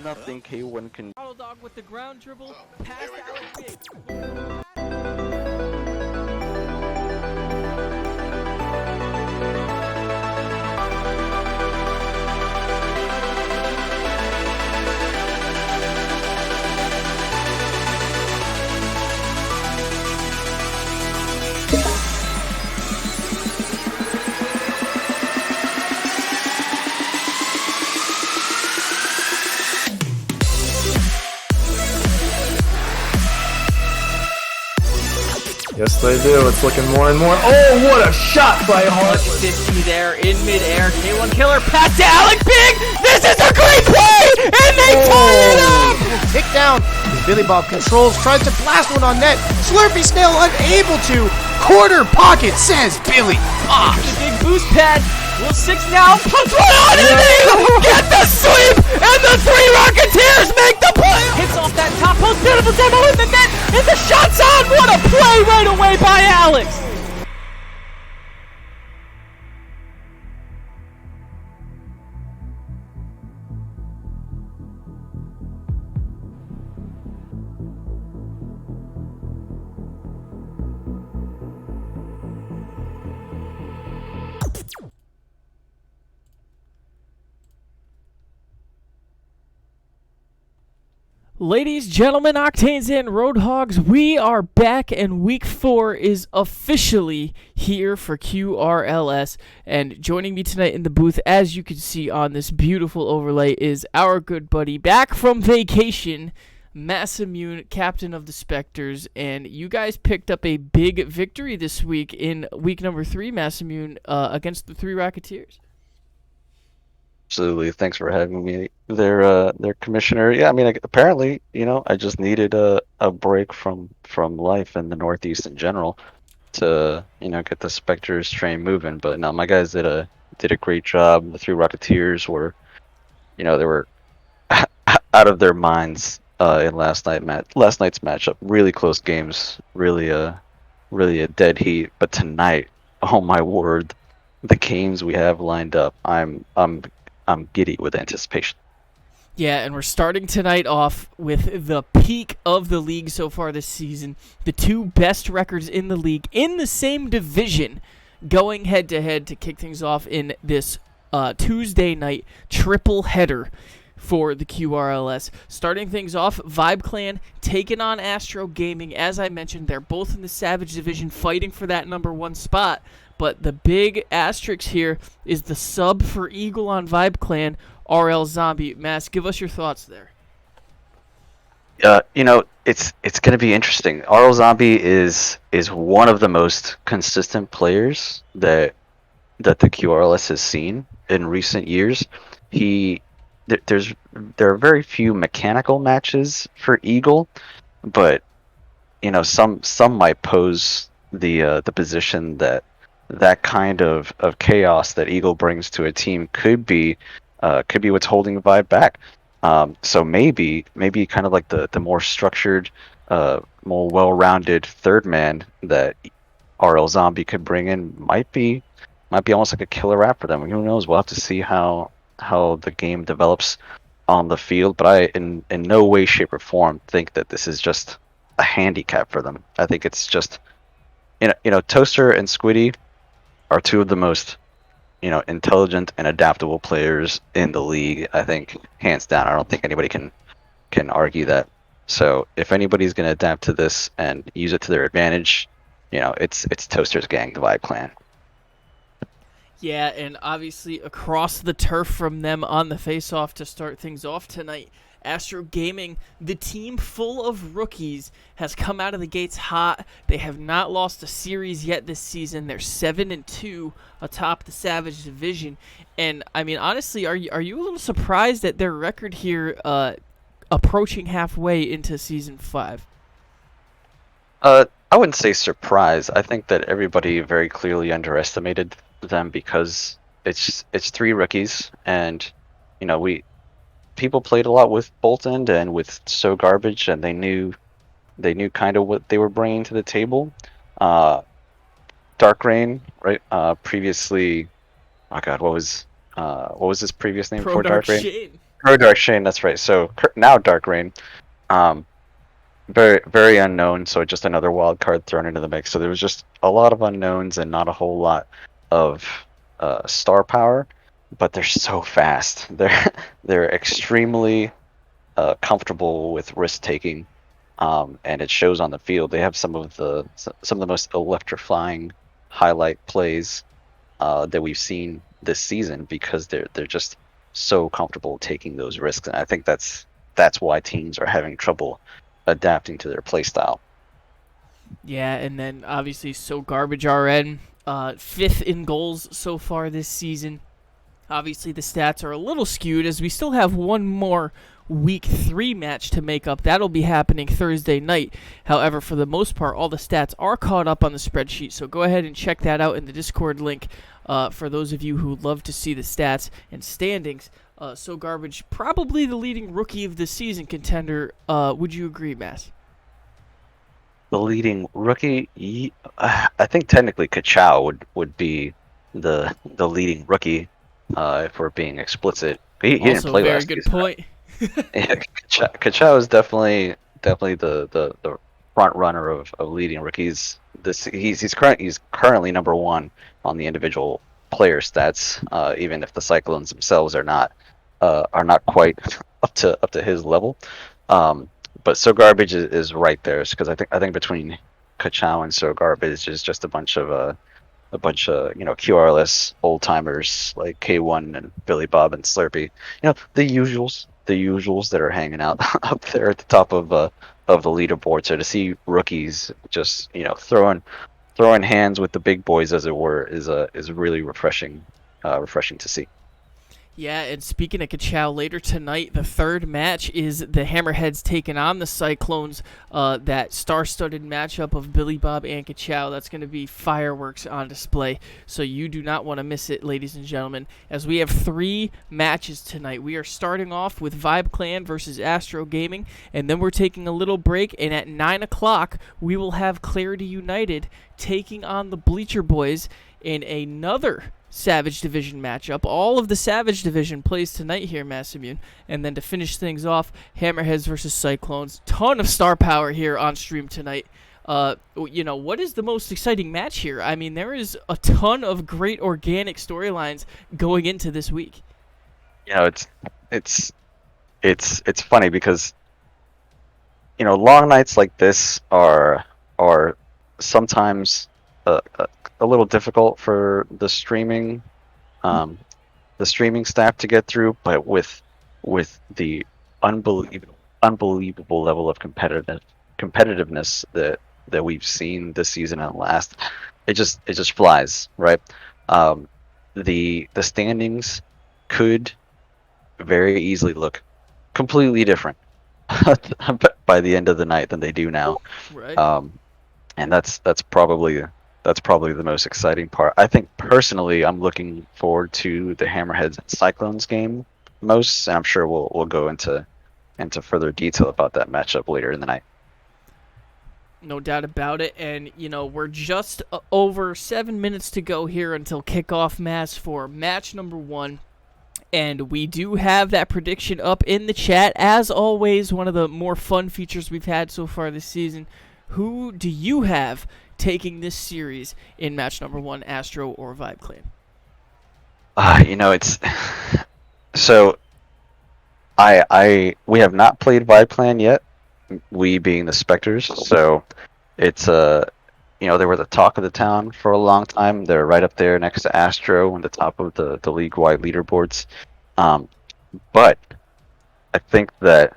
nothing K1 can. Dog with the ground dribble, past Alex Big. Yes, they do. It's looking more and more. Oh, what a shot by Hart! 50 there in midair. K1 killer pass to Alex Big. This is a great play, and they tie it up. Tick down. Billy Bob controls, tries to blast one on net. Slurpy Snail unable to. Corner pocket, says Billy Bob. The big boost pad. Will 6 now. Puts one on and they get the sweep, and the 3 Rocketeers make the play. Hits off that top post. Beautiful demo in the net, and the shot's on. What a play right away by Alex. Ladies, gentlemen, Octanes and Roadhogs, we are back, and Week 4 is officially here for QRLS. And joining me tonight in the booth, as you can see on this beautiful overlay, is our good buddy back from vacation, Massimune, captain of the Spectres. And you guys picked up a big victory this week in week number 3, Massimune, against the 3 Rocketeers. Absolutely. Thanks for having me. Their commissioner. Yeah, I mean, apparently, I just needed a break from life in the Northeast in general to, get the Spectres train moving. But no, my guys did a great job. The 3 Rocketeers were, they were out of their minds in last night's matchup. Really close games. Really a dead heat. But tonight, oh my word, the games we have lined up, I'm giddy with anticipation. Yeah, and we're starting tonight off with the peak of the league so far this season. The 2 best records in the league in the same division going head-to-head to kick things off in this Tuesday night triple header for the QRLS. Starting things off, Vibe Clan taking on Astro Gaming. As I mentioned, they're both in the Savage division fighting for that number 1 spot. But the big asterisk here is the sub for Eagle on Vibe Clan, RL Zombie. Mass, give us your thoughts there. It's going to be interesting. RL Zombie is one of the most consistent players that the QRLS has seen in recent years. There are very few mechanical matches for Eagle, but some might pose the position that kind of chaos that Eagle brings to a team could be what's holding Vibe back. So maybe kind of like the more structured, more well-rounded third man that RL Zombie could bring in might be almost like a killer app for them. Who knows? We'll have to see how the game develops on the field. But I, in no way, shape, or form, think that this is just a handicap for them. I think it's just Toaster and Squiddy are 2 of the most intelligent and adaptable players in the league. I think hands down. I don't think anybody can argue that. So if anybody's going to adapt to this and use it to their advantage, it's Toaster's gang, the Vibe Clan. Yeah, and obviously across the turf from them on the face-off to start things off tonight, Astro Gaming, the team full of rookies, has come out of the gates hot. They have not lost a series yet this season. They're 7-2 atop the Savage division. And I mean, honestly, are you a little surprised at their record here, approaching halfway into season 5? I wouldn't say surprised. I think that everybody very clearly underestimated them because it's 3 rookies, and people played a lot with Bolton and with So Garbage, and they knew kind of what they were bringing to the table. Dark Rain, right? Previously, oh god, what was his previous name before Dark Rain? Pro Dark Shane, that's right. So now Dark Rain, um, very very unknown. So just another wild card thrown into the mix. So there was just a lot of unknowns and not a whole lot of star power, but they're so fast. They're extremely comfortable with risk taking, and it shows on the field. They have some of the most electrifying highlight plays that we've seen this season because they're just so comfortable taking those risks. And I think that's why teams are having trouble adapting to their play style. Yeah, and then obviously So Garbage RN, 5th in goals so far this season. Obviously the stats are a little skewed as we still have one more Week 3 match to make up. That'll be happening Thursday night. However, for the most part, all the stats are caught up on the spreadsheet, so go ahead and check that out in the Discord link for those of you who love to see the stats and standings. So Garbage, probably the leading rookie of the season contender. Would you agree, Mass? The leading rookie, I think technically Kachow would be the leading rookie if we're being explicit. He didn't Also, play very last good season. point. Yeah, Kachow is definitely the front runner of leading rookies. He's currently number 1 on the individual player stats, even if the Cyclones themselves are not quite up to his level. But So Garbage is right there because I think between Kachow and So Garbage is just a bunch of QRLS old timers like K1 and Billy Bob and Slurpee. The usuals that are hanging out up there at the top of the leaderboard. So to see rookies just throwing hands with the big boys, as it were, is really refreshing to see. Yeah, and speaking of Kachow, later tonight, the third match is the Hammerheads taking on the Cyclones. That star-studded matchup of Billy Bob and Kachow. That's going to be fireworks on display. So you do not want to miss it, ladies and gentlemen. As we have 3 matches tonight. We are starting off with Vibe Clan versus Astro Gaming, and then we're taking a little break. And at 9 o'clock, we will have Clarity United taking on the Bleacher Boys in another Savage Division matchup. All of the Savage Division plays tonight here, Massimune. And then to finish things off, Hammerheads versus Cyclones. Ton of star power here on stream tonight. What is the most exciting match here? I mean, there is a ton of great organic storylines going into this week. It's funny because long nights like this are sometimes a little difficult for the streaming staff to get through, but with the unbelievable level of competitiveness that we've seen this season and last, it just flies, right? The standings could very easily look completely different by the end of the night than they do now. Right. And that's probably the most exciting part. I think personally, I'm looking forward to the Hammerheads and Cyclones game most, and I'm sure we'll go into further detail about that matchup later in the night. No doubt about it. And, we're just over 7 minutes to go here until kickoff mass for match number 1. And we do have that prediction up in the chat. As always, one of the more fun features we've had so far this season. Who do you have taking this series in match number 1, Astro or Vibe Clan? It's so we have not played Vibe Clan yet, we being the Spectres. So it's they were the talk of the town for a long time. They're right up there next to Astro on the top of the league-wide leaderboards. But I think that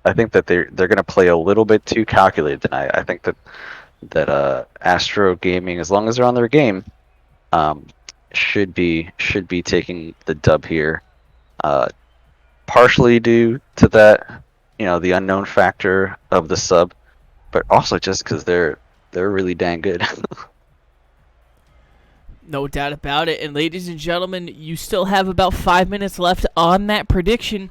they're going to play a little bit too calculated tonight. I think that Astro Gaming, as long as they're on their game, should be taking the dub here. Partially due to that, the unknown factor of the sub, but also just because they're really dang good. No doubt about it. And ladies and gentlemen, you still have about 5 minutes left on that prediction.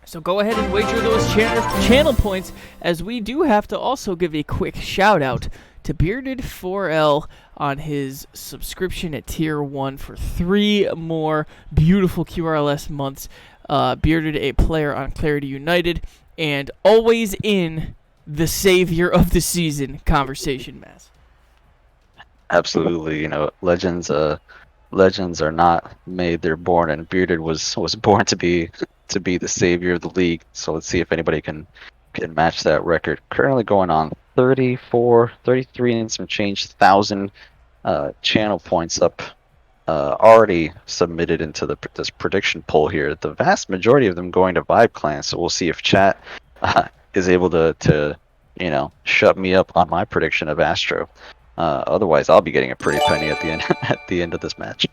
So go ahead and wager those channel points, as we do have to also give a quick shout out to Bearded4L on his subscription at Tier 1 for 3 more beautiful QRLS months. Bearded, a player on Clarity United, and always in the savior of the season conversation, Mass. Absolutely, legends are not made; they're born, and Bearded was born to be the savior of the league. So let's see if anybody can match that record. Currently going on 33 and some change thousand channel points up, already submitted into this prediction poll here. The vast majority of them going to Vibe Clan. So we'll see if chat is able to shut me up on my prediction of Astro. Otherwise, I'll be getting a pretty penny at the end at the end of this match.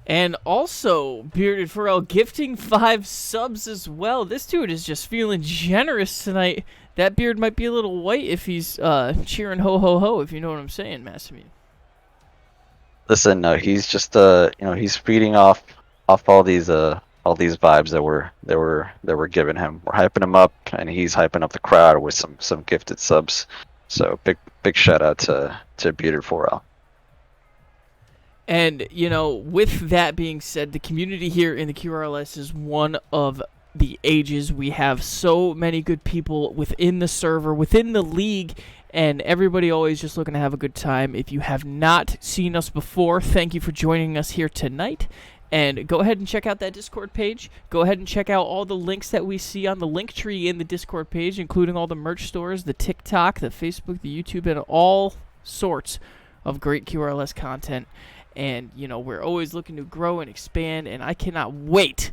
And also, Bearded Pharrell gifting 5 subs as well. This dude is just feeling generous tonight. That beard might be a little white if he's cheering ho ho ho, if you know what I'm saying, Massimo. Listen, he's just he's feeding off all these vibes that we're giving him. We're hyping him up, and he's hyping up the crowd with some gifted subs. So big shout out to Bearded 4L. And, with that being said, the community here in the QRLS is one of the ages. We have so many good people within the server, within the league, and everybody always just looking to have a good time. If you have not seen us before, thank you for joining us here tonight. And go ahead and check out that Discord page. Go ahead and check out all the links that we see on the link tree in the Discord page, including all the merch stores, the TikTok, the Facebook, the YouTube, and all sorts of great QRLS content. And, we're always looking to grow and expand, and I cannot wait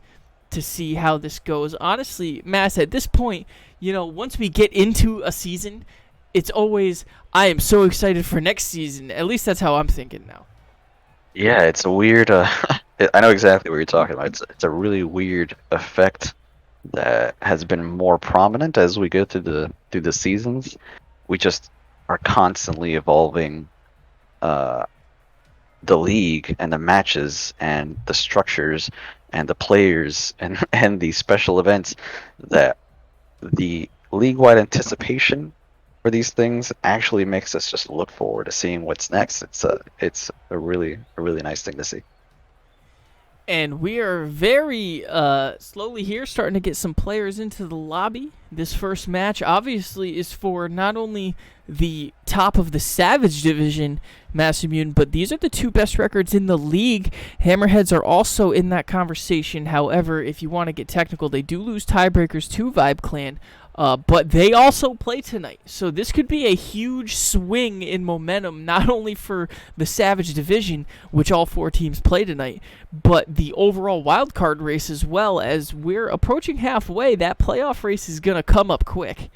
to see how this goes. Honestly, Mass, at this point, once we get into a season, it's always, I am so excited for next season. At least that's how I'm thinking now. Yeah, it's a weird. I know exactly what you're talking about. It's a really weird effect that has been more prominent as we go through the seasons. We just are constantly evolving the league and the matches and the structures and the players and the special events, that the league-wide anticipation for these things actually makes us just look forward to seeing what's next. It's a really nice thing to see. And we are very slowly here starting to get some players into the lobby. This first match obviously is for not only the top of the Savage division, Massimmune, but these are the 2 best records in the league. Hammerheads are also in that conversation. However, if you want to get technical, they do lose tiebreakers to Vibe Clan. But they also play tonight. So this could be a huge swing in momentum, not only for the Savage division, which all 4 teams play tonight, but the overall wildcard race as well. As we're approaching halfway, that playoff race is going to come up quick.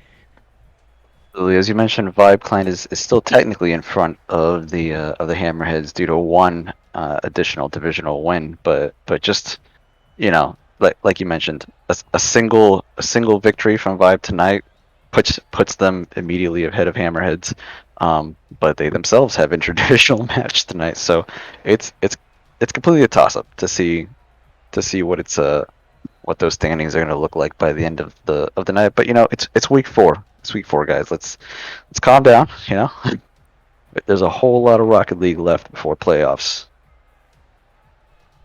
As you mentioned, Vibe Clan is still technically in front of the Hammerheads due to 1 additional divisional win, but just like you mentioned, a single victory from Vibe tonight puts them immediately ahead of Hammerheads. But they themselves have interdivisional match tonight, so it's completely a toss up to see what those standings are going to look like by the end of the night. But it's week 4. It's week 4, guys. Let's calm down. There's a whole lot of Rocket League left before playoffs.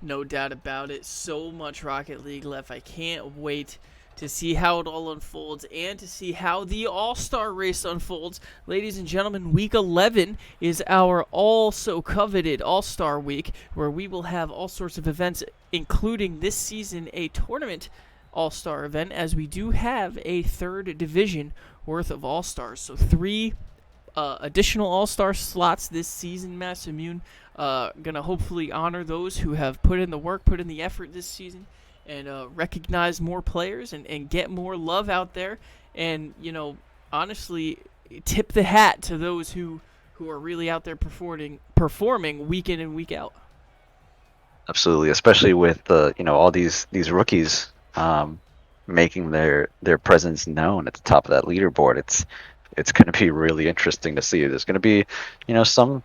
No doubt about it. So much Rocket League left. I can't wait to see how it all unfolds and to see how the All-Star race unfolds. Ladies and gentlemen, Week 11 is our also-coveted All-Star Week, where we will have all sorts of events, including this season a tournament All-Star event, as we do have a 3rd division worth of All-Stars. So 3 additional All-Star slots this season, Massimmune. Gonna hopefully honor those who have put in the work, put in the effort this season, and recognize more players and get more love out there. And, honestly, tip the hat to those who are really out there performing week in and week out. Absolutely, especially with all these rookies making their presence known at the top of that leaderboard. It's going to be really interesting to see. There's going to be some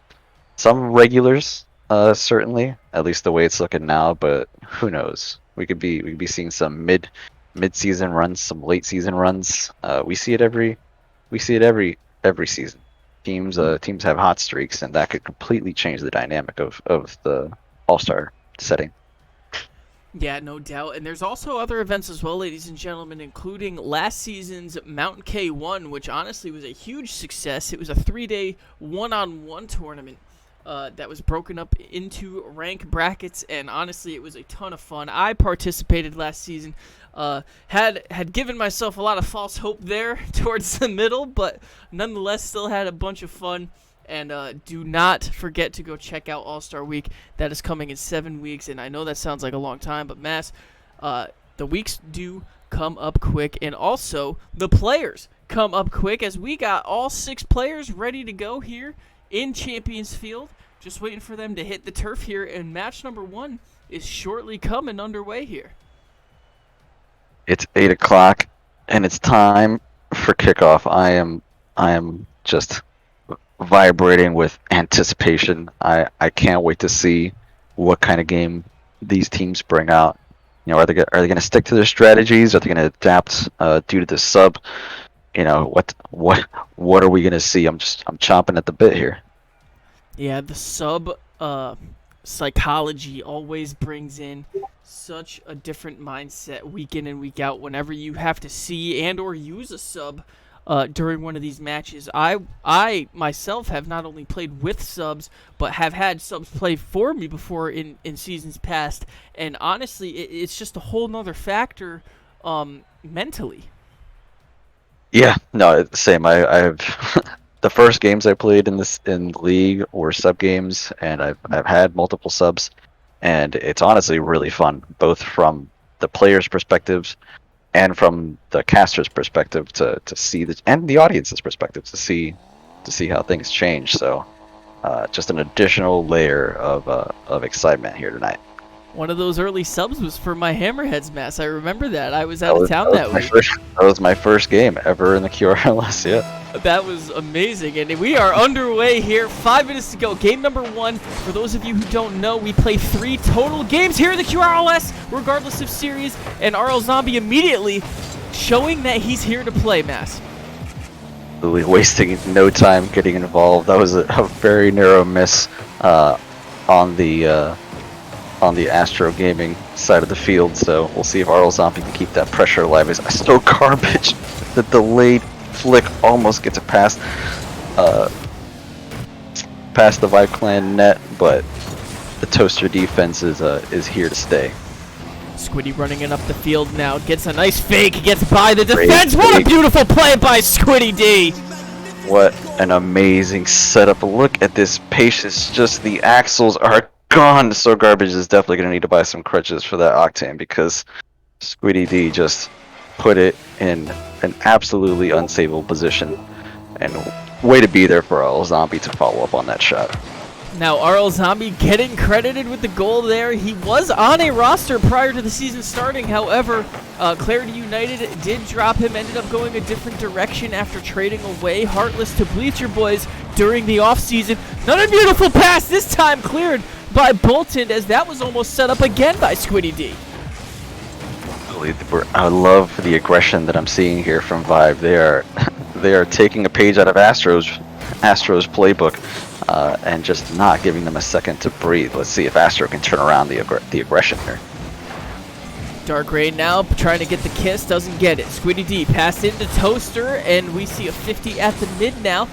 regulars, certainly, at least the way it's looking now, but who knows? We could be seeing some mid-season runs, some late season runs. We see it every season. Teams have hot streaks, and that could completely change the dynamic of the All-Star setting. Yeah, no doubt. And there's also other events as well, ladies and gentlemen, including last season's Mountain K1, which honestly was a huge success. It was a 3-day one-on-one tournament that was broken up into rank brackets, and honestly, it was a ton of fun. I participated last season. Had given myself a lot of false hope there towards the middle, but nonetheless still had a bunch of fun. And do not forget to go check out All-Star Week. That is coming in 7 weeks, and I know that sounds like a long time, but Mass, the weeks do come up quick, and also the players come up quick, as we got all 6 players ready to go here in Champions Field. Just waiting for them to hit the turf here, and match number 1 is shortly coming underway here. It's 8 o'clock, and it's time for kickoff. I am just vibrating with anticipation. I can't wait to see what kind of game these teams bring out. You know, are they going to stick to their strategies? Are they going to adapt due to the sub? You know, what are we going to see? I'm chomping at the bit here. Yeah, the sub psychology always brings in such a different mindset week in and week out whenever you have to see and or use a sub during one of these matches. I myself have not only played with subs, but have had subs play for me before in seasons past, and honestly, it's just a whole nother factor mentally. Yeah, no, same. I've the first games I played in league were sub games, and I've had multiple subs, and it's honestly really fun, both from the players' perspectives and from the caster's perspective to see and the audience's perspective to see how things change. So just an additional layer of excitement here tonight. One of those early subs was for my Hammerheads Mass. I remember that. I was out of town that week. That was my first game ever in the QRLS, yeah. That was amazing, and we are underway here. 5 minutes to go. Game number 1. For those of you who don't know, we play 3 total games here in the QRLS, regardless of series, and RL Zombie immediately showing that he's here to play, Mass. Really wasting no time getting involved. That was a very narrow miss on the Astro Gaming side of the field, so we'll see if RL Zombie can keep that pressure alive. It's so garbage. The delayed flick almost gets it past the Vibe Clan net, but the Toaster defense is here to stay. Squiddy running it up the field now, gets a nice fake, gets by the defense. What a beautiful play by Squiddy D! What an amazing setup. Look at this patience. Just the axles are gone. So Garbage is definitely going to need to buy some crutches for that Octane, because Squiddy D just put it in an absolutely unsavable position, and way to be there for RL Zombie to follow up on that shot. Now RL Zombie getting credited with the goal there. He was on a roster prior to the season starting. However, Clarity United did drop him, ended up going a different direction after trading away Heartless to Bleacher Boys during the offseason. Another beautiful pass, this time cleared by Bolton, as that was almost set up again by Squiddy D. I love the aggression that I'm seeing here from Vibe. They are taking a page out of Astro's playbook and just not giving them a second to breathe. Let's see if Astro can turn around the aggression here. Dark Rain now trying to get the kiss, doesn't get it. Squiddy D pass into Toaster, and we see a 50 at the mid now.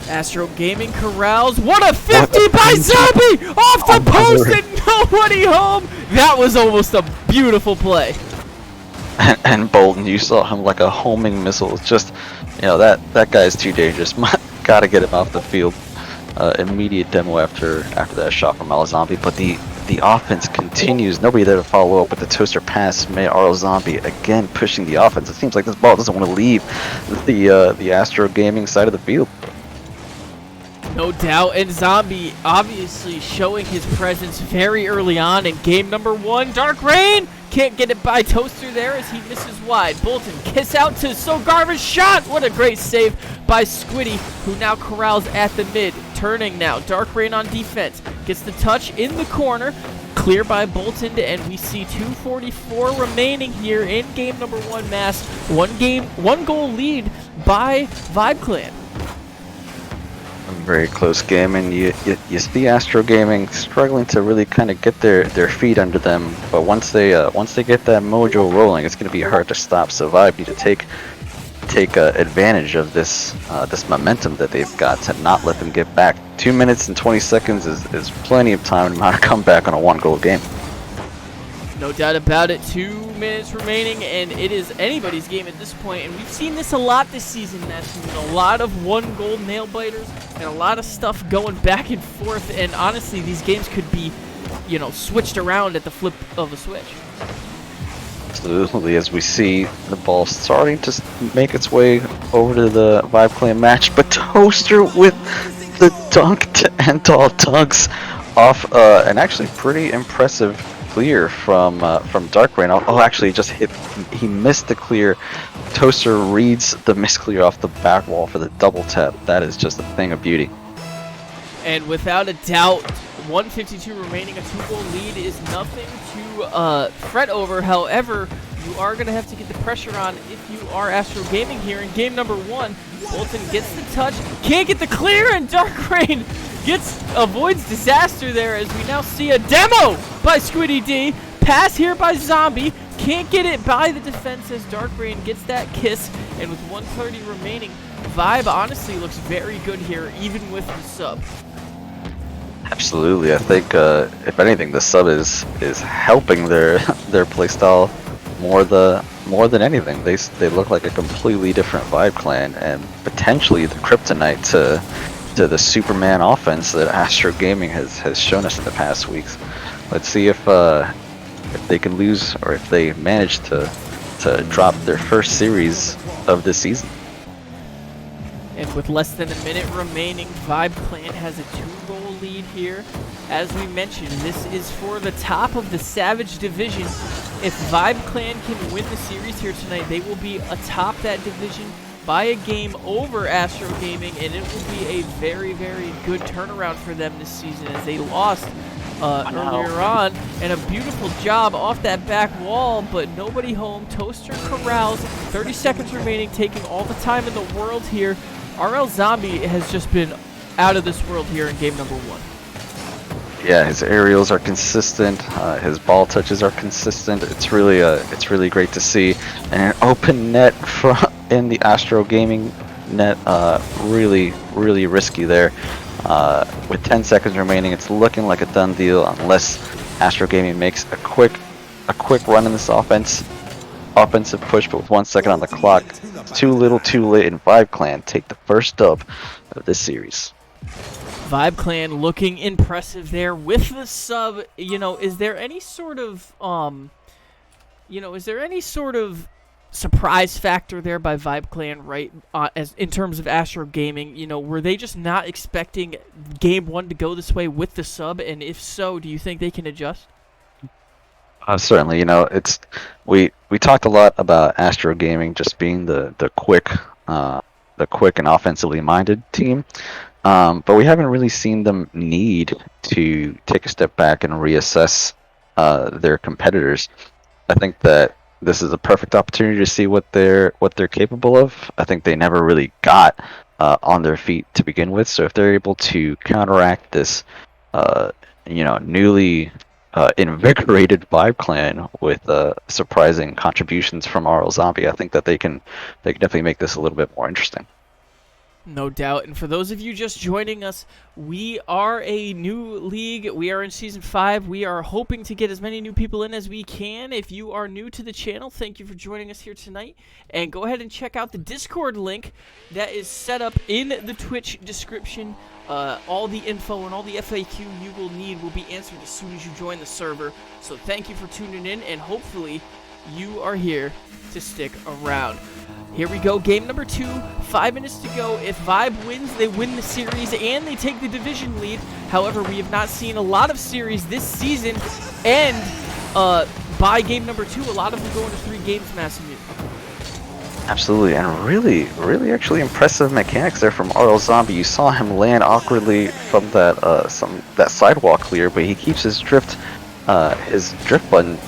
Astro Gaming corrals. What a 50 by Zombie! Off the post and nobody home! That was almost a beautiful play. And Bolton, you saw him like a homing missile. It's just, you know, that guy's too dangerous. Gotta get him off the field. Immediate demo after that shot from RL Zombie. But the offense continues. Nobody there to follow up with the Toaster pass. RL Zombie again pushing the offense. It seems like this ball doesn't want to leave the Astro Gaming side of the field. No doubt, and Zombie obviously showing his presence very early on in game number 1. Dark Rain can't get it by Toaster there as he misses wide. Bolton kiss out to So Garbage shot. What a great save by Squiddy, who now corrals at the mid. Turning now, Dark Rain on defense. Gets the touch in the corner. Clear by Bolton, and we see 2:44 remaining here in game number 1, Mass. One goal lead by Vibe Clan. very close game, and you see Astro Gaming struggling to really kind of get their feet under them. But once they get that mojo rolling, it's going to be hard to stop. So Vibe need to take advantage of this momentum that they've got to not let them get back. 2 minutes and 20 seconds is plenty of time to mount a comeback on a 1-goal game. No doubt about it. 2 minutes remaining, and it is anybody's game at this point. And we've seen this a lot this season. That's a lot of 1-goal nail biters and a lot of stuff going back and forth. And honestly, these games could be, switched around at the flip of a switch. Absolutely, as we see the ball starting to make its way over to the Vibe Clan match, but Toaster with the dunk to end all dunks off an actually pretty impressive clear from Dark Rain. Oh, actually, he missed the clear. Toaster reads the misclear off the back wall for the double tap. That is just a thing of beauty. And without a doubt, 1:52 remaining, a 2-goal lead is nothing to fret over. However, you are going to have to get the pressure on if you are Astro Gaming here in game number 1. Bolton gets the touch, can't get the clear, and Dark Rain avoids disaster there as we now see a demo by Squiddy D. Pass here by Zombie, can't get it by the defense as Dark Rain gets that kiss, and with 1:30 remaining, Vibe honestly looks very good here, even with the sub. Absolutely, I think if anything, the sub is helping their playstyle more than anything. They look like a completely different Vibe Clan, and potentially the kryptonite to the Superman offense that Astro Gaming has shown us in the past weeks. Let's see if they can lose, or if they manage to drop their first series of this season. And with less than a minute remaining, Vibe Clan has a 2-goal lead here. As we mentioned, this is for the top of the Savage division. If Vibe Clan can win the series here tonight, they will be atop that division by a game over Astro Gaming, and it will be a very, very good turnaround for them this season, as they lost earlier on, and a beautiful job off that back wall, but nobody home. Toaster corrals, 30 seconds remaining, taking all the time in the world here. RL Zombie has just been out of this world here in game number 1. Yeah, his aerials are consistent. His ball touches are consistent. It's really great to see. And an open net in the Astro Gaming net. Really risky there. With 10 seconds remaining, it's looking like a done deal unless Astro Gaming makes a quick run in this offensive push. But with 1 second on the clock, too little, too late, and Vibe Clan take the first dub of this series. Vibe Clan looking impressive there with the sub. Is there any sort of surprise factor there by Vibe Clan, right? As in terms of Astro Gaming, were they just not expecting game 1 to go this way with the sub? And if so, do you think they can adjust? Certainly, we talked a lot about Astro Gaming just being the quick and offensively minded team, but we haven't really seen them need to take a step back and reassess their competitors. I think that this is a perfect opportunity to see what they're capable of. I think they never really got on their feet to begin with, so if they're able to counteract this, newly invigorated Vibe Clan with surprising contributions from RL Zombie, I think that they can definitely make this a little bit more interesting. No doubt. And for those of you just joining us, we are a new league. We are in Season 5. We are hoping to get as many new people in as we can. If you are new to the channel, thank you for joining us here tonight. And go ahead and check out the Discord link that is set up in the Twitch description. All the info and all the FAQ you will need will be answered as soon as you join the server. So thank you for tuning in, and hopefully you are here to stick around. Here we go, game number 2, 5 minutes to go. If Vibe wins, they win the series and they take the division lead. However, we have not seen a lot of series this season, and by game number 2, a lot of them go into 3 games massively. Absolutely, and really actually impressive mechanics there from RL Zombie. You saw him land awkwardly from that sidewalk clear, but he keeps his drift button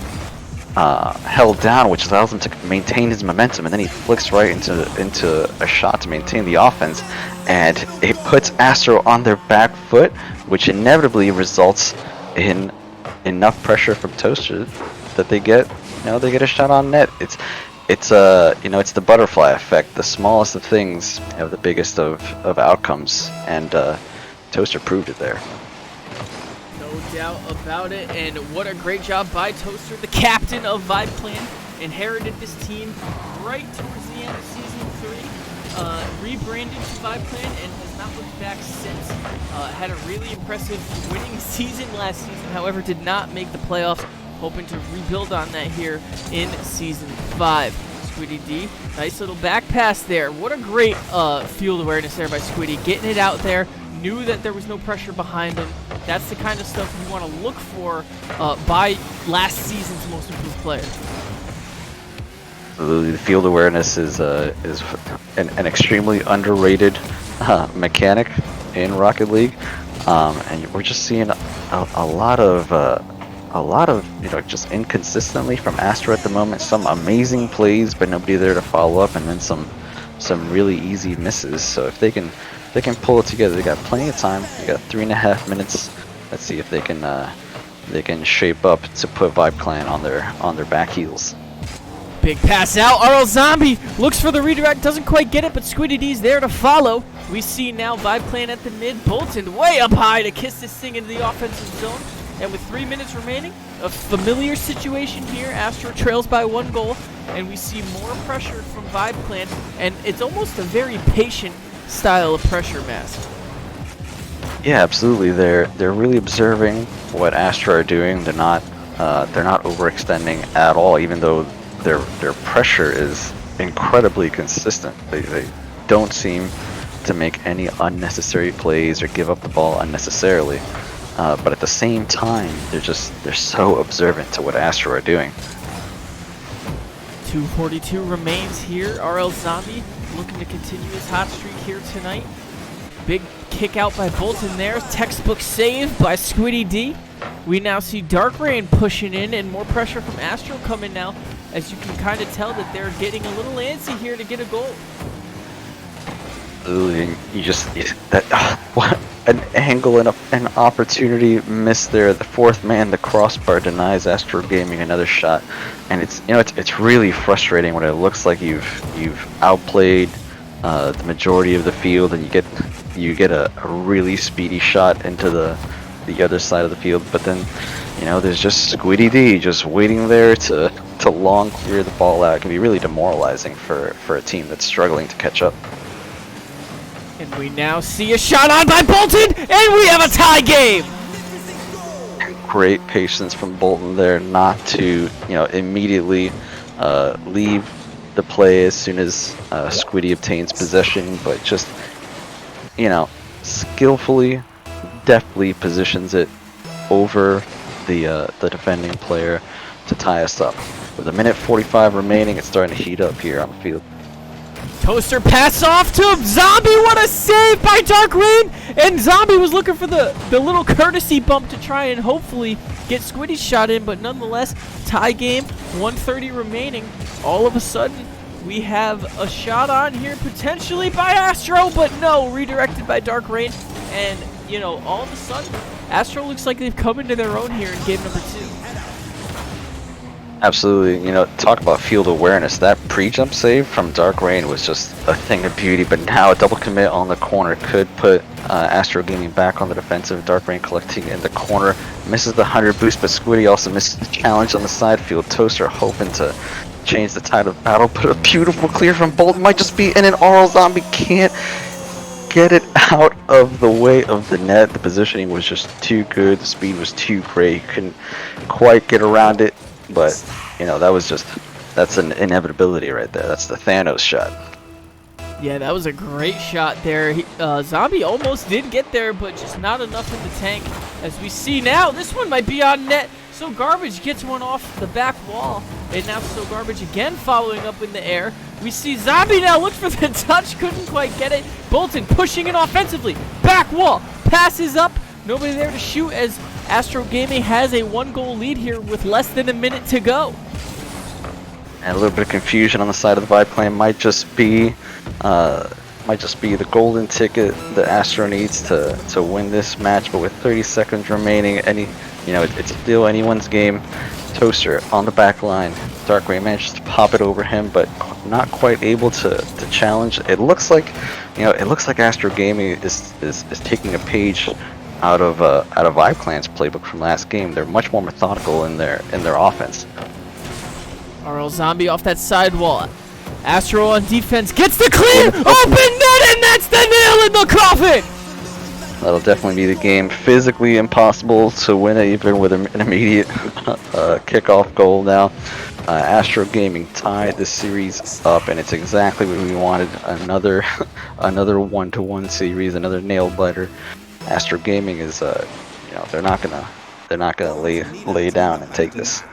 held down, which allows him to maintain his momentum, and then he flicks right into a shot to maintain the offense, and it puts Astro on their back foot, which inevitably results in enough pressure from Toaster that they get a shot on net. It's the butterfly effect. The smallest of things have the biggest of outcomes, and Toaster proved it there. No doubt about it, and what a great job by Toaster, the captain of Vibe Clan. Inherited this team right towards the end of Season 3, rebranded to Vibe Clan, and has not looked back since. Had a really impressive winning season last season, however did not make the playoffs. Hoping to rebuild on that here in Season 5. Squiddy D, nice little back pass there. What a great field awareness there by Squiddy. Getting it out there, knew that there was no pressure behind him. That's the kind of stuff you want to look for by last season's most improved player. The field awareness is an extremely underrated mechanic in Rocket League, and we're just seeing a lot of just inconsistently from Astro at the moment. Some amazing plays, but nobody there to follow up, and then some really easy misses. So if they can pull it together, they got plenty of time. They got 3.5 minutes. Let's see if they can shape up to put Vibe Clan on their back heels. Big pass out. RL Zombie looks for the redirect, doesn't quite get it, but Squiddy D's there to follow. We see now Vibe Clan at the mid. Bolton way up high to kiss this thing into the offensive zone. And with 3 minutes remaining, a familiar situation here. Astro trails by 1 goal, and we see more pressure from Vibe Clan, and it's almost a very patient style of pressure mask. Yeah, absolutely. They're really observing what Astro are doing. They're not overextending at all, even though their pressure is incredibly consistent. They don't seem to make any unnecessary plays or give up the ball unnecessarily. But at the same time, they're so observant to what Astro are doing. 2:42 remains here. RL Zombie looking to continue his hot streak here tonight. Big kick out by Bolton there. Textbook save by Squiddy D. We now see Dark Rain pushing in, and more pressure from Astro coming now, as you can kind of tell that they're getting a little antsy here to get a goal. Ooh, what an angle and an opportunity missed there. The fourth man, the crossbar, denies Astro Gaming another shot, and it's really frustrating when it looks like you've outplayed the majority of the field, and you get a really speedy shot into the other side of the field, but then there's just Squiddy D just waiting there to long clear the ball out. It can be really demoralizing for a team that's struggling to catch up. And we now see a shot on by Bolton, and we have a tie game! Great patience from Bolton there not to, immediately leave the play as soon as Squiddy obtains possession, but just, skillfully, deftly positions it over the defending player to tie us up. With 1:45 remaining, it's starting to heat up here on the field. Toaster pass off to Zombie. What a save by Dark Rain! And Zombie was looking for the little courtesy bump to try and hopefully get Squiddy's shot in, but nonetheless, tie game, 1:30 remaining. All of a sudden, we have a shot on here potentially by Astro, but no, redirected by Dark Rain. And, all of a sudden, Astro looks like they've come into their own here in game number 2. Absolutely. Talk about field awareness. That pre-jump save from Dark Rain was just a thing of beauty, but now a double commit on the corner could put Astro Gaming back on the defensive. Dark Rain collecting in the corner, misses the 100 boost, but Squiddy also misses the challenge on the side field. Toaster hoping to change the tide of battle, but a beautiful clear from Bolt might just be in, an RL Zombie can't get it out of the way of the net. The positioning was just too good. The speed was too great. He couldn't quite get around it. But, that's an inevitability right there. That's the Thanos shot. Yeah, that was a great shot there. Zombie almost did get there, but just not enough in the tank. As we see now, this one might be on net. So Garbage gets one off the back wall. And now So Garbage again following up in the air. We see Zombie now look for the touch, couldn't quite get it. Bolton pushing it offensively. Back wall, passes up. Nobody there to shoot as Astro Gaming has a 1-goal lead here with less than a minute to go. And a little bit of confusion on the side of the Vibe clan might just be the golden ticket that Astro needs to win this match. But with 30 seconds remaining, it's still anyone's game. Toaster on the back line. Dark Ray manages to pop it over him, but not quite able to challenge. It looks like Astro Gaming is taking a page out of Vibe Clan's playbook from last game. They're much more methodical in their offense. RL Zombie off that sidewall. Astro on defense gets the clear! Open net, and that's the nail in the coffin! That'll definitely be the game. Physically impossible to win it even with an immediate kickoff goal now. Astro Gaming tied this series up, and it's exactly what we wanted. Another 1-to-1 series, another nail biter. Astro Gaming is they're not gonna lay down and take this.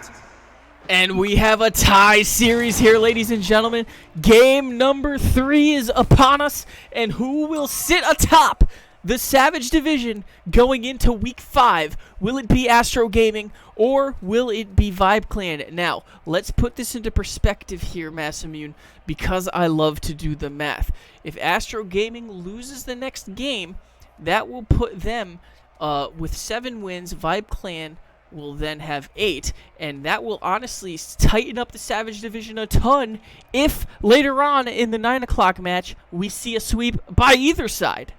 And we have a tie series here, ladies and gentlemen. Game number 3 is upon us, and who will sit atop the Savage Division going into Week 5? Will it be Astro Gaming, or will it be Vibe Clan? Now, let's put this into perspective here, Massamune, because I love to do the math. If Astro Gaming loses the next game, that will put them with 7 wins. Vibe Clan will then have 8, and that will honestly tighten up the Savage Division a ton if later on in the 9 o'clock match we see a sweep by either side.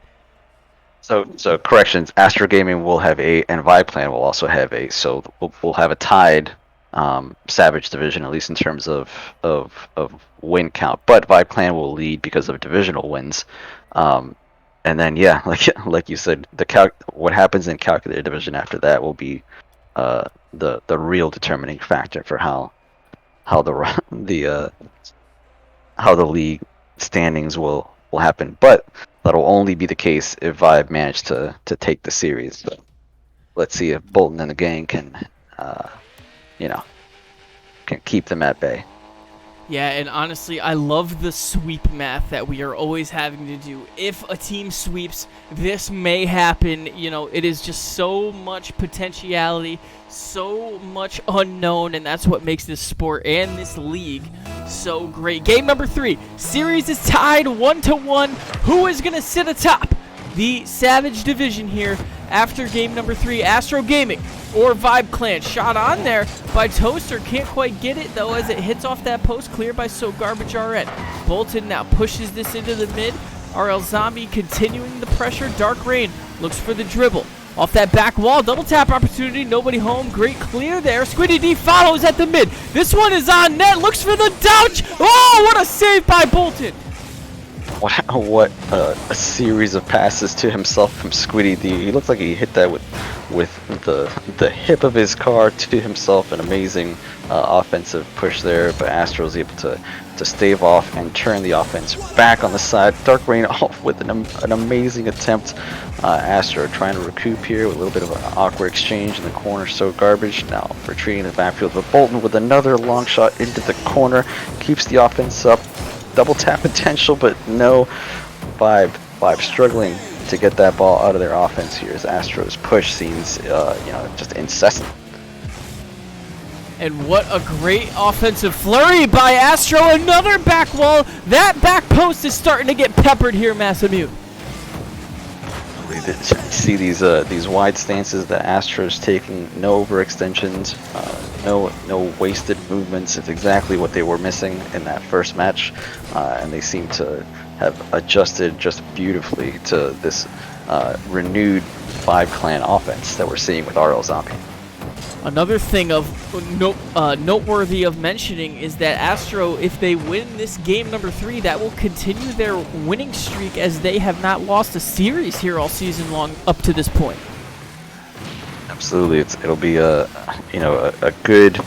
So corrections, Astro Gaming will have 8, and Vibe Clan will also have 8, so we'll have a tied Savage Division, at least in terms of win count, but Vibe Clan will lead because of divisional wins. And then, yeah, like you said, what happens in calculated division after that will be the real determining factor for how the league standings will happen. But that'll only be the case if Vibe manage to take the series. So let's see if Bolton and the gang can keep them at bay. Yeah, and honestly, I love the sweep math that we are always having to do. If a team sweeps, this may happen. It is just so much potentiality, so much unknown, and that's what makes this sport and this league so great. Game number 3. Series is tied 1-1. Who is going to sit atop the Savage Division here after game number 3? Astro Gaming or Vibe Clan? Shot on there by Toaster. Can't quite get it, though, as it hits off that post. Cleared by So Garbage RN. Bolton now pushes this into the mid. RL Zombie continuing the pressure. Dark Rain looks for the dribble. Off that back wall, double tap opportunity, nobody home. Great clear there. Squiddy D follows at the mid. This one is on net. Looks for the douche. Oh, what a save by Bolton. What a series of passes to himself from Squiddy D. He looked like he hit that with the hip of his car to himself. An amazing offensive push there, but Astro was able to stave off and turn the offense back on the side. Dark Rain off with an amazing attempt. Astro trying to recoup here with a little bit of an awkward exchange in the corner. So Garbage now retreating in the backfield, but Bolton with another long shot into the corner keeps the offense up. Double tap potential, but no. Vibe struggling to get that ball out of their offense here as Astro's push seems just incessant. And what a great offensive flurry by Astro. Another back wall. That back post is starting to get peppered here, Massamune. See these wide stances that Astro's taking, no overextensions, no wasted movements. It's exactly what they were missing in that first match, and they seem to have adjusted just beautifully to this renewed Vibe Clan offense that we're seeing with RL Zombie. Another thing of noteworthy of mentioning is that Astro, if they win this game number 3, that will continue their winning streak, as they have not lost a series here all season long up to this point. Absolutely, it'll be a good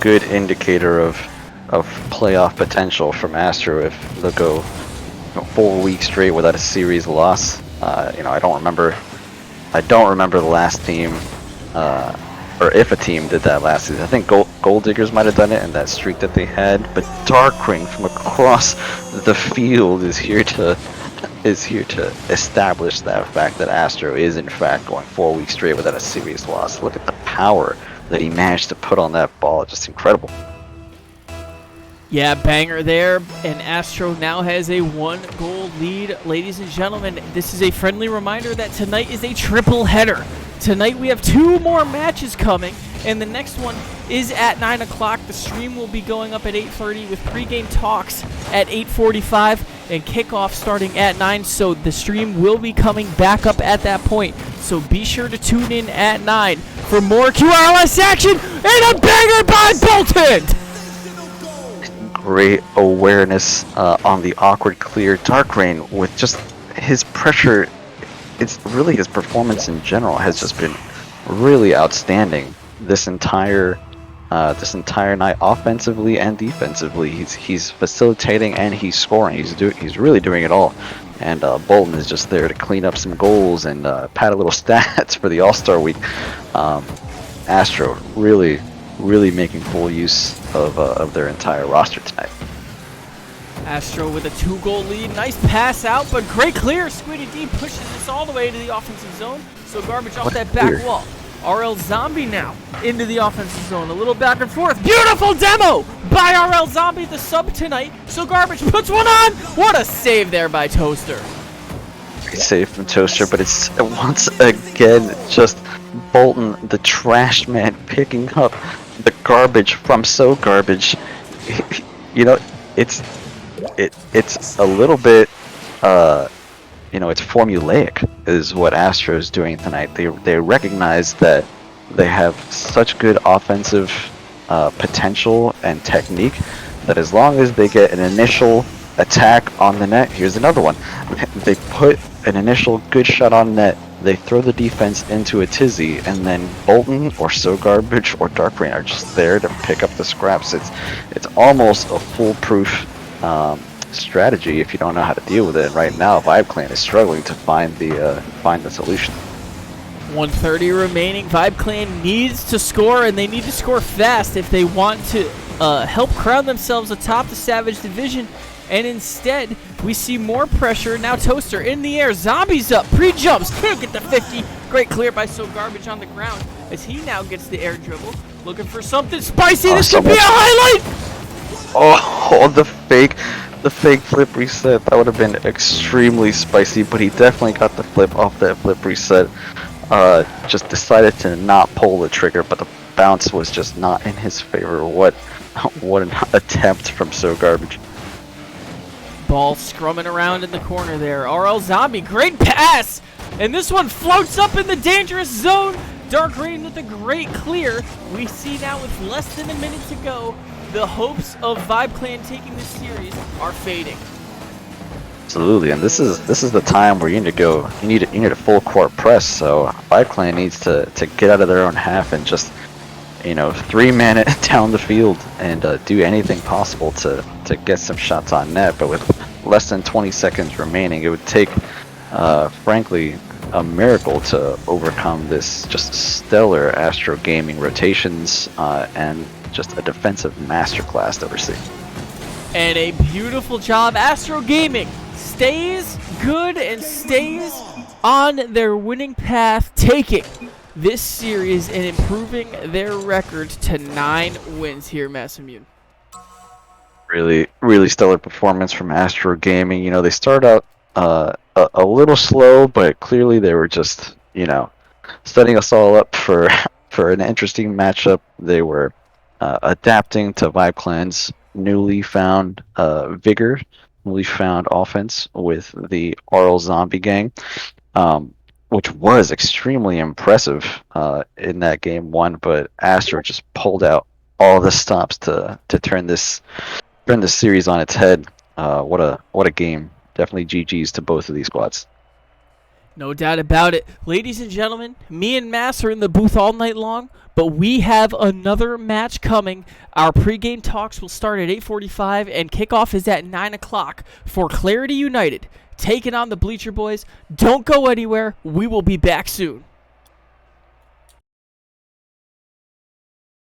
good indicator of playoff potential from Astro if they'll go 4 weeks straight without a series loss. I don't remember the last team. Or if a team did that last season. I think Gold Diggers might have done it in that streak that they had, but Dark Ring from across the field is here to establish that fact that Astro is in fact going 4 weeks straight without a series loss. Look at the power that he managed to put on that ball, just incredible. Yeah, banger there, and Astro now has a 1-goal lead. Ladies and gentlemen, this is a friendly reminder that tonight is a triple header. Tonight we have 2 more matches coming, and the next one is at 9 o'clock. The stream will be going up at 8:30 with pregame talks at 8:45 and kickoff starting at 9, so the stream will be coming back up at that point. So be sure to tune in at 9 for more QRLS action and a banger by Bolton! Great awareness on the awkward clear. Dark Rain with just his pressure. It's really his performance in general has just been really outstanding this entire night, offensively and defensively. He's facilitating and he's scoring. He's really doing it all. And Bolton is just there to clean up some goals and pad a little stats for the All-Star week. Astro really making full use of their entire roster tonight. Astro with a 2-goal lead. Nice pass out, but great clear. Squiddy D pushes this all the way to the offensive zone. So garbage off that back wall. RL Zombie now into the offensive zone. A little back and forth. Beautiful demo by RL Zombie, the sub tonight. So garbage puts one on. What a save there by Toaster. Great save from Toaster, but it's once again just Bolton, the trash man, picking up the garbage from So Garbage. You know, it's a little bit, it's formulaic is what Astro is doing tonight. They recognize that they have such good offensive potential and technique that as long as they get an initial attack on the net, here's another one. They put an initial good shot on net, they throw the defense into a tizzy, and then Bolton or So Garbage or Dark Rain are just there to pick up the scraps. It's almost a foolproof strategy if you don't know how to deal with it. And right now, Vibe Clan is struggling to find the solution. 1:30 remaining. Vibe Clan needs to score, and they need to score fast if they want to help crown themselves atop the Savage Division. And instead, we see more pressure. Now Toaster in the air. Zombies up. Pre-jumps. Can't get the 50. Great clear by So Garbage on the ground as he now gets the air dribble. Looking for something spicy. This could be a highlight. Oh, the fake flip reset. That would have been extremely spicy, but he definitely got the flip off that flip reset. Just decided to not pull the trigger, but the bounce was just not in his favor. What an attempt from So Garbage. Ball scrumming around in the corner there. RL Zombie, great pass! And this one floats up in the dangerous zone. Dark Rain with a great clear. We see now with less than a minute to go, the hopes of Vibe Clan taking this series are fading. Absolutely, and this is the time where you need to go. You need a full court press. So Vibe Clan needs to get out of their own half and just 3-man it down the field and do anything possible to get some shots on net. But with less than 20 seconds remaining, it would take, frankly, a miracle to overcome this just stellar Astro Gaming rotations and just a defensive masterclass that we're seeing. And a beautiful job. Astro Gaming stays good and stays on their winning path, taking this series and improving their record to 9 wins here, Massamune. Really stellar performance from Astro Gaming. They start out a little slow, but clearly they were just, setting us all up for an interesting matchup. They were adapting to Vibe Clan's newly found vigor, newly found offense with the RL Zombie gang, which was extremely impressive in that game 1. But Astro just pulled out all the stops to turn this series on its head. What a game! Definitely GGs to both of these squads. No doubt about it. Ladies and gentlemen, me and Mass are in the booth all night long, but we have another match coming. Our pregame talks will start at 8:45, and kickoff is at 9 o'clock for Clarity United, taking on the Bleacher Boys. Don't go anywhere. We will be back soon.